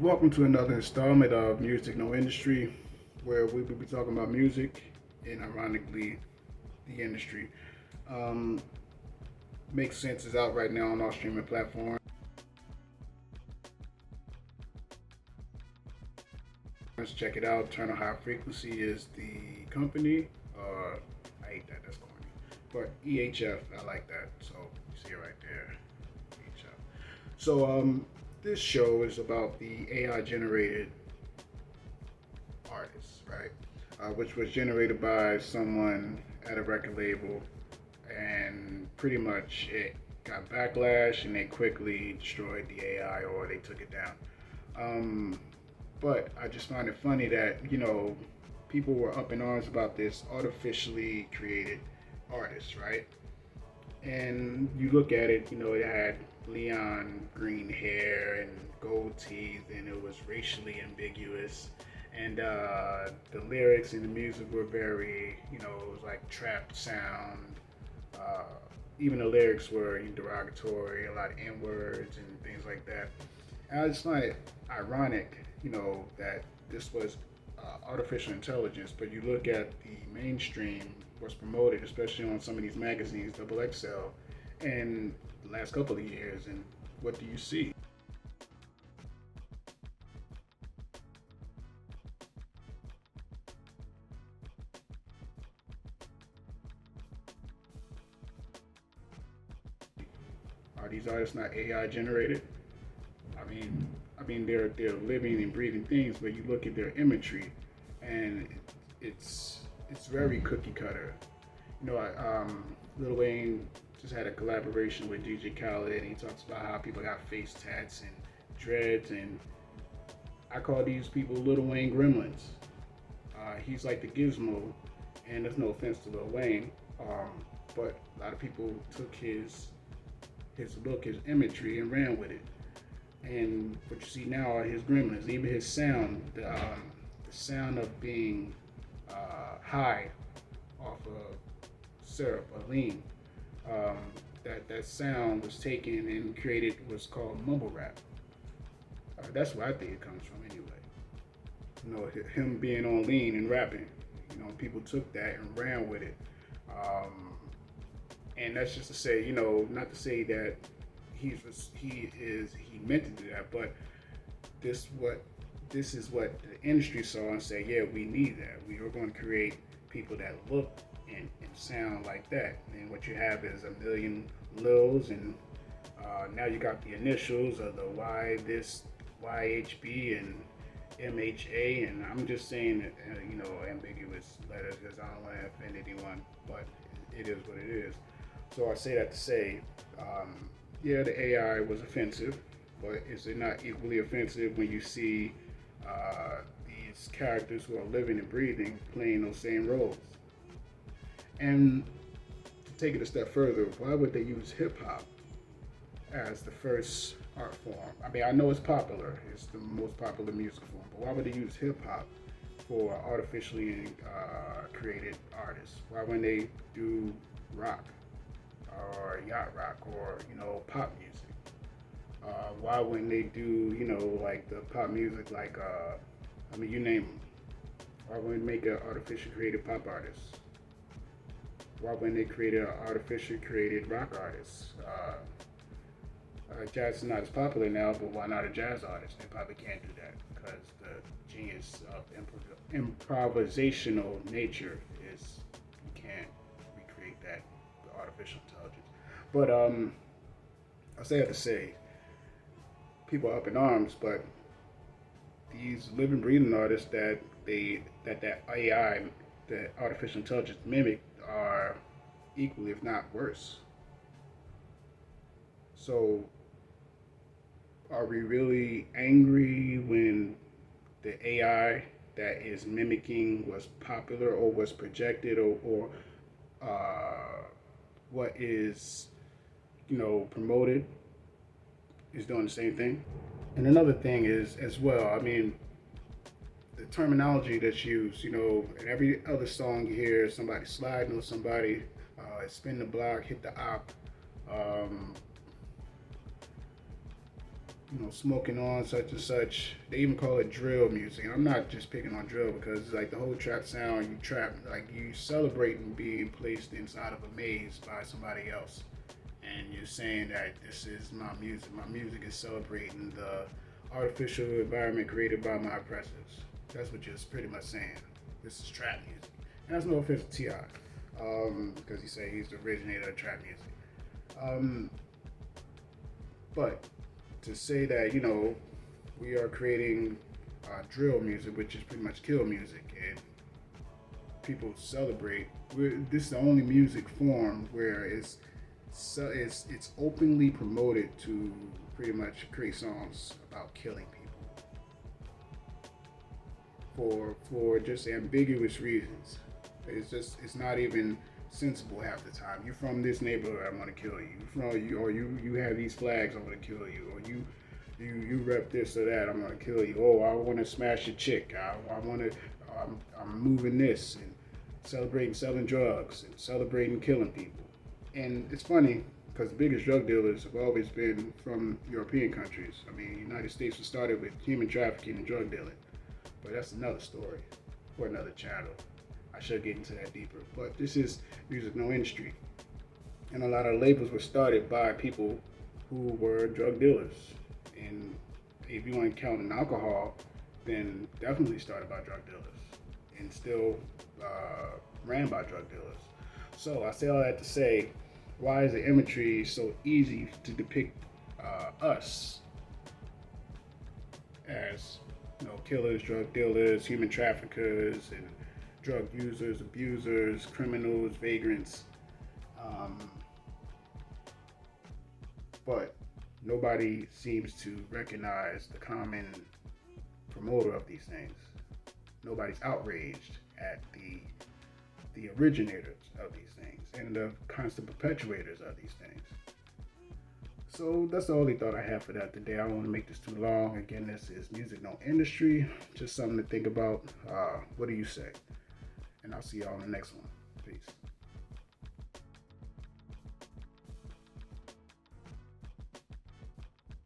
Welcome to another installment of Music No Industry, where we will be talking about music and, ironically, the industry. Um, Makes Sense is out right now on all streaming platforms. Check it out. Turn on High Frequency is the company. I hate that. That's corny. But EHF, I like that. So you see it right there. EHF. This show is about the AI generated artists, right? Which was generated by someone at a record label, and pretty much it got backlash, and they quickly destroyed the AI or they took it down. Um, but I just find it funny that people were up in arms about this artificially created artist, right? And you look at it, it had Leon green hair and gold teeth, and it was racially ambiguous. And the lyrics and the music were very, it was like trap sound. Uh, Even the lyrics were derogatory, a lot of N words and things like that. And I just find it ironic, that this was artificial intelligence, but you look at the mainstream, what's promoted, especially on some of these magazines, Double XL, in the last couple of years, and what do you see? Are these artists not AI generated? I mean, they're living and breathing things, but you look at their imagery, and it's very cookie cutter. Lil Wayne just had a collaboration with DJ Khaled, and he talks about how people got face tats and dreads, and I call these people Lil Wayne gremlins. He's like the Gizmo, and there's no offense to Lil Wayne, but a lot of people took his look, his imagery, and ran with it. And what you see now are his gremlins, even his sound, the sound of being high off of syrup or lean. Um, that sound was taken and created what's called mumble rap. That's where I think it comes from, anyway. Him being on lean and rapping. People took that and ran with it. And that's just to say, not to say that he meant to do that, but this is what the industry saw and said, yeah, we need that. We are going to create people that look and sound like that. And what you have is a million Lils, and now you got the initials of the Y, this YHB and MHA, and I'm just saying that, ambiguous letters because I don't want to offend anyone, but it is what it is. So I say that to say, yeah, the AI was offensive, but is it not equally offensive when you see these characters who are living and breathing playing those same roles? And to take it a step further, why would they use hip hop as the first art form? I mean, I know it's popular, it's the most popular music form, but why would they use hip hop for artificially created artists? Why wouldn't they do rock or yacht rock or pop music? Why wouldn't they do like the pop music like you name them? Why wouldn't they make an artificially created pop artist? Why wouldn't they create an artificially created rock artist? Jazz is not as popular now, but why not a jazz artist? They probably can't do that because the genius of improvisational nature is you can't recreate that with artificial intelligence. But I say that to say, people are up in arms, but these living, breathing artists that AI, that artificial intelligence mimic, are equally, if not worse. So, are we really angry when the AI that is mimicking what's popular or what's projected, or what is promoted is doing the same thing? And another thing is as well, I mean, the terminology that's used, in every other song you hear somebody sliding on somebody, spin the block, hit the op. Um, smoking on such and such. They even call it drill music. And I'm not just picking on drill because it's like the whole trap sound, you trap, like you celebrating being placed inside of a maze by somebody else. And you're saying that this is my music. My music is celebrating the artificial environment created by my oppressors. That's what you're pretty much saying. This is trap music. And that's no offense to T.I. Because he said he's the originator of trap music. But to say that, we are creating drill music, which is pretty much kill music, and people celebrate. This is the only music form where it's openly promoted to pretty much create songs about killing people for just ambiguous reasons. It's not even sensible half the time. You're from this neighborhood, I'm gonna kill you. You have these flags, I'm gonna kill you. Or you rep this or that, I'm gonna kill you. Oh, I want to smash a chick. I'm moving this and celebrating selling drugs and celebrating killing people. And it's funny because the biggest drug dealers have always been from European countries. I mean, the United States was started with human trafficking and drug dealing, but that's another story for another channel. I should get into that deeper, but this is music no industry, and a lot of labels were started by people who were drug dealers. And if you want to count in alcohol, then definitely started by drug dealers and still ran by drug dealers. So I say all that to say, why is the imagery so easy to depict us as killers, drug dealers, human traffickers, and drug users, abusers, criminals, vagrants, but nobody seems to recognize the common promoter of these things. Nobody's outraged at the originators of these things and the constant perpetuators of these things. So that's the only thought I have for that today. I don't want to make this too long. Again, this is Music No Industry. Just something to think about. What do you say? And I'll see y'all on the next one. Peace.